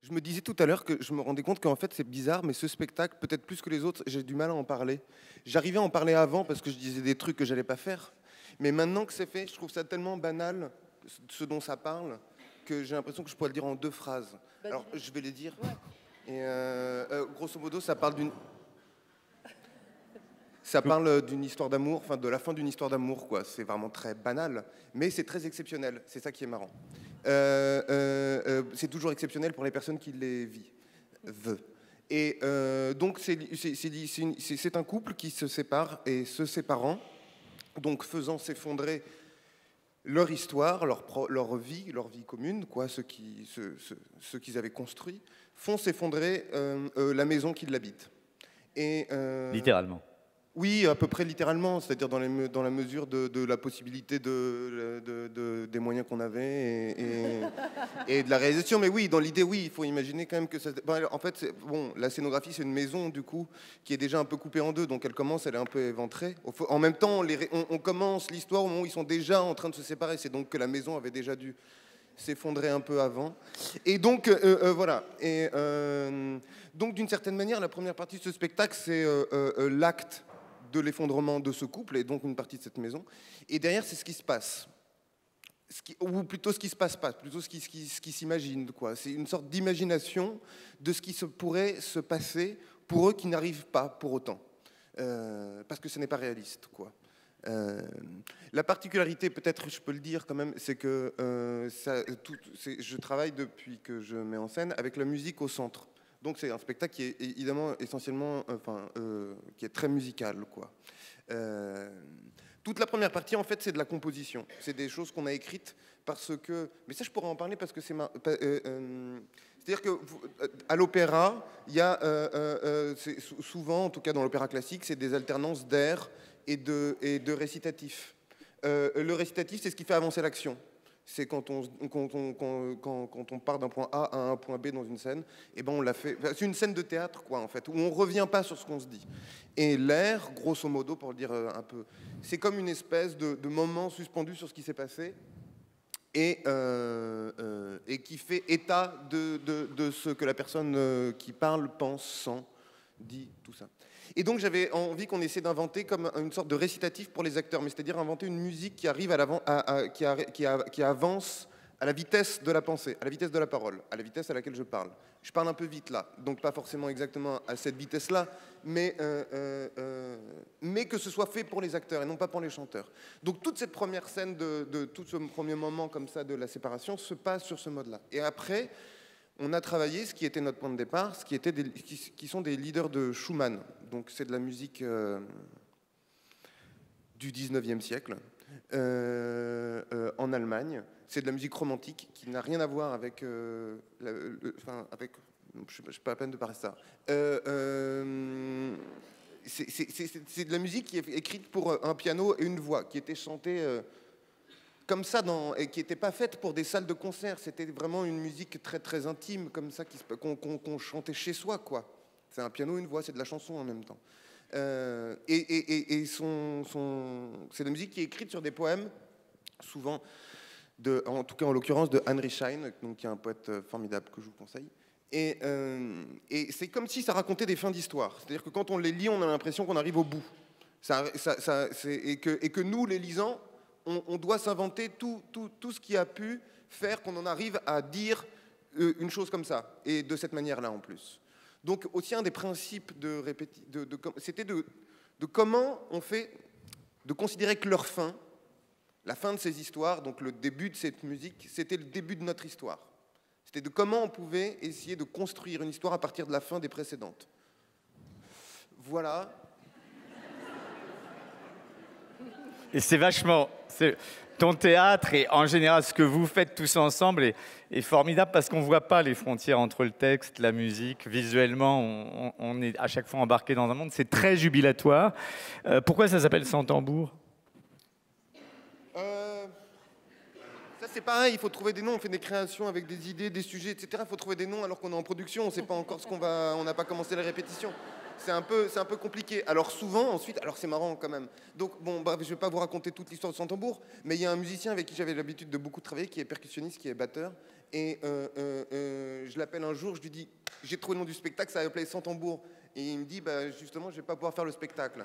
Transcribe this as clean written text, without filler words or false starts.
Je me disais tout à l'heure que je me rendais compte qu'en fait c'est bizarre, mais ce spectacle, peut-être plus que les autres, j'ai du mal à en parler. J'arrivais à en parler avant parce que je disais des trucs que j'allais pas faire. Mais maintenant que c'est fait, je trouve ça tellement banal, ce dont ça parle, que j'ai l'impression que je pourrais le dire en deux phrases. Alors je vais les dire. Et grosso modo, ça parle d'une histoire d'amour, enfin de la fin d'une histoire d'amour, quoi. C'est vraiment très banal, mais c'est très exceptionnel. C'est ça qui est marrant. C'est toujours exceptionnel pour les personnes qui les vivent. Et donc c'est un couple qui se sépare et se séparant, donc faisant s'effondrer leur histoire, leur vie commune, quoi, ce qu'ils avaient construit, font s'effondrer la maison qui l'habite. Et Littéralement. oui, à peu près littéralement, c'est-à-dire dans la mesure de la possibilité des moyens qu'on avait et de la réalisation. Mais oui, dans l'idée, oui, il faut imaginer quand même que ça... En fait, bon, la scénographie, c'est une maison, du coup, qui est déjà un peu coupée en deux, donc elle est un peu éventrée. En même temps, on commence l'histoire au moment où ils sont déjà en train de se séparer, c'est donc que la maison avait déjà dû s'effondrer un peu avant. Et donc, voilà. Et donc, d'une certaine manière, la première partie de ce spectacle, c'est l'acte de l'effondrement de ce couple, et donc une partie de cette maison. Et derrière, c'est ce qui se passe. Ou plutôt ce qui se passe pas, plutôt ce qui s'imagine, quoi. C'est une sorte d'imagination de ce qui pourrait se passer pour eux qui n'arrivent pas pour autant. Parce que ce n'est pas réaliste, quoi. La particularité, peut-être je peux le dire quand même, c'est que je travaille depuis que je mets en scène avec la musique au centre. Donc c'est un spectacle qui est évidemment essentiellement, qui est très musical, quoi. Toute la première partie, en fait, c'est de la composition. C'est des choses qu'on a écrites parce que... Mais ça, je pourrais en parler parce que c'est... C'est-à-dire qu'à l'opéra, il y a souvent, en tout cas dans l'opéra classique, c'est des alternances d'air et de récitatif. Le récitatif, c'est ce qui fait avancer l'action. C'est quand on part d'un point A à un point B dans une scène, et ben on l'a fait. C'est une scène de théâtre, quoi, en fait, où on revient pas sur ce qu'on se dit. Et l'air, grosso modo, pour le dire un peu, c'est comme une espèce de moment suspendu sur ce qui s'est passé et qui fait état de ce que la personne qui parle, pense, sent, dit, tout ça. Et donc j'avais envie qu'on essaie d'inventer comme une sorte de récitatif pour les acteurs, mais c'est-à-dire inventer une musique qui arrive qui avance à la vitesse de la pensée, à la vitesse de la parole, à la vitesse à laquelle je parle. Je parle un peu vite là, donc pas forcément exactement à cette vitesse-là, mais que ce soit fait pour les acteurs et non pas pour les chanteurs. Donc toute cette première scène de tout ce premier moment comme ça de la séparation se passe sur ce mode-là. Et après, on a travaillé ce qui était notre point de départ, qui sont des leaders de Schumann. Donc c'est de la musique du 19e siècle en Allemagne. C'est de la musique romantique qui n'a rien à voir avec... je ne suis pas à peine de parler ça. C'est de la musique qui est écrite pour un piano et une voix, qui était chantée... comme ça, et qui n'était pas faite pour des salles de concert. C'était vraiment une musique très très intime, comme ça, qu'on chantait chez soi, quoi. C'est un piano, une voix, c'est de la chanson en même temps. C'est de la musique qui est écrite sur des poèmes, souvent, en tout cas en l'occurrence de Heinrich Heine, donc, qui est un poète formidable que je vous conseille. Et c'est comme si ça racontait des fins d'histoire. C'est-à-dire que quand on les lit, on a l'impression qu'on arrive au bout. Et que nous, les lisants, on doit s'inventer tout ce qui a pu faire qu'on en arrive à dire une chose comme ça, et de cette manière-là en plus. Donc aussi un des principes c'était de comment on fait, de considérer que leur fin, la fin de ces histoires, donc le début de cette musique, c'était le début de notre histoire. C'était de comment on pouvait essayer de construire une histoire à partir de la fin des précédentes. Voilà. Et c'est vachement... Ton théâtre et en général ce que vous faites tous ensemble est formidable parce qu'on ne voit pas les frontières entre le texte, la musique. Visuellement, on est à chaque fois embarqué dans un monde. C'est très jubilatoire. Pourquoi ça s'appelle Sans tambour ? Ça c'est pareil, il faut trouver des noms. On fait des créations avec des idées, des sujets, etc. Il faut trouver des noms alors qu'on est en production. On ne sait pas encore on n'a pas commencé les répétitions. c'est un peu compliqué. Alors souvent, ensuite, alors c'est marrant quand même. Donc bon, bref, je vais pas vous raconter toute l'histoire de Sans Tambour, mais il y a un musicien avec qui j'avais l'habitude de beaucoup travailler, qui est percussionniste, qui est batteur, et je l'appelle un jour, je lui dis, j'ai trouvé le nom du spectacle, ça va s'appeler Sans Tambour, et il me dit, bah, justement, je vais pas pouvoir faire le spectacle.